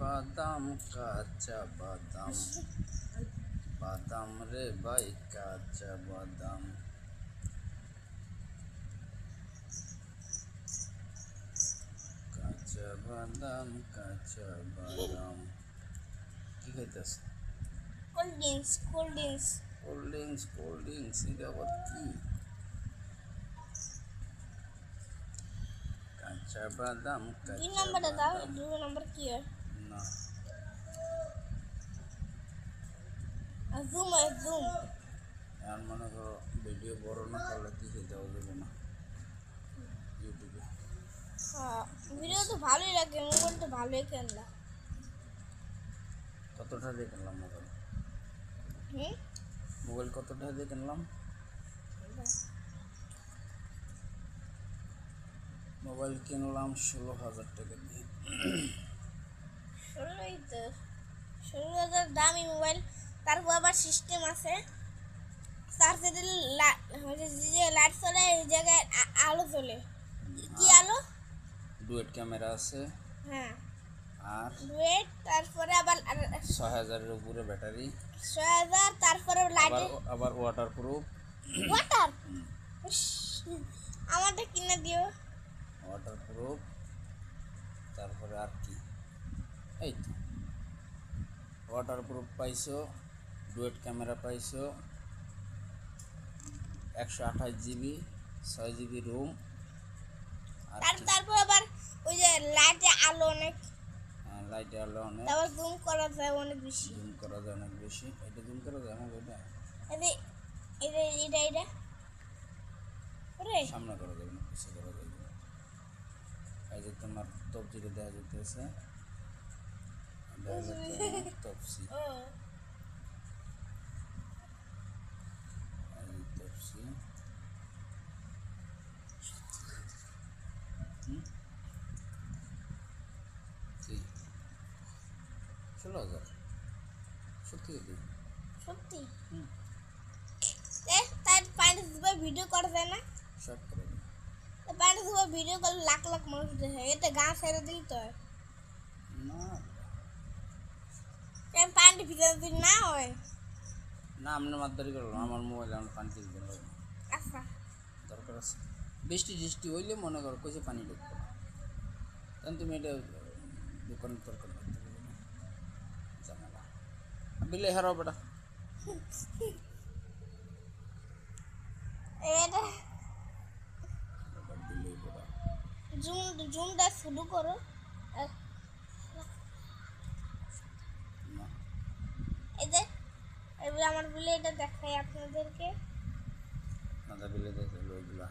বাদাম কাঁচা বাদাম, বাদাম রে ভাই কাঁচা বাদাম, কাঁচা বাদাম কাঁচা বাদাম। কি খাইতেছ? Cold drinks cold drinks. Cold drinks cold drinks, এটা আবার কি? কাঁচা বাদাম দুই কাঁচা নম্বরটা দাও, বাদাম। দুই নম্বর কি হয়? না, জুম জুম। আর মনে করো ভিডিও বড় না করলে দিতে দেওয়া যাবে না ইউটিউবে। হ্যাঁ, ভিডিও তো ভালোই লাগে, মোবাইল তো ভালোই কিনলা। কতটা দিয়ে কিনলাম মোবাইল? হুম, মোবাইল কতটা দিয়ে কিনলাম? মোবাইল কিনলাম 16,000 টাকা দিয়ে। 16ই তো, 16,000 দামি মোবাইল। তারপর আবার সিস্টেম আছে, চার্জে দিলে যে লাইট চলে এই জায়গায় আলো জ্বলে। কি আলো? ডুয়েট ক্যামেরা আছে। হ্যাঁ, আর ডুয়েট। তারপরে আবার 6,000-এর উপরে ব্যাটারি। 6,000। তারপরে আবার লাইটে আবার ওয়াটার প্রুফ। ওয়াটার। আমারটা কিনে দিও। Water proof. তারপরে আর কি, এই তো ওয়াটার প্রুফ পাইছো, ডুয়েট ক্যামেরা পাইছো, 128 জিবি, 6 জিবি রুম। আর তারপর আবার ওই যে লাইটে আলো অনেক, লাইটে আলো অনেক, তারপর জুম করা যায় অনেক বেশি। জুম করা যায় অনেক বেশি। এটা জুম করা যায় না, এটা এই যে এটা ওরে সামনে করা যাবে না, পিছিয়ে করা যাবে না। এই যে তোমার তবজিটা দেওয়া যেতেছে, তপসি, ও তপসি। 16,000 সত্যি দিই। সত্যি। তাই পানি ধুবে ভিডিও করা যায় না? শর্ট করে দিই। পানি ধুবে ভিডিও করলে লাখ লাখ মানুষ দেখে, এটা গান ছেড়ে দিই তো হয়। না পানি ভিতরে যদি না হয়। না, আপনার মাতদারি করলাম, আমার মোবাইলে আমার পানি দিতে লাগবে, আচ্ছা, দরকার আছে। বৃষ্টি টিষ্টি হইলে মনে করো কইছে পানি ঢুকবে না, তখন তুমি এটা দোকানের তরকারি করতে পারবে না, ঝামেলা। বিলে হারাও বেটা। এটা বিলে বেটা। জুমটা শুরু করো। না, এই যে এবার আমার বলে এটা দেখাই আপনাদেরকে। না বিলে দেখে ওইগুলা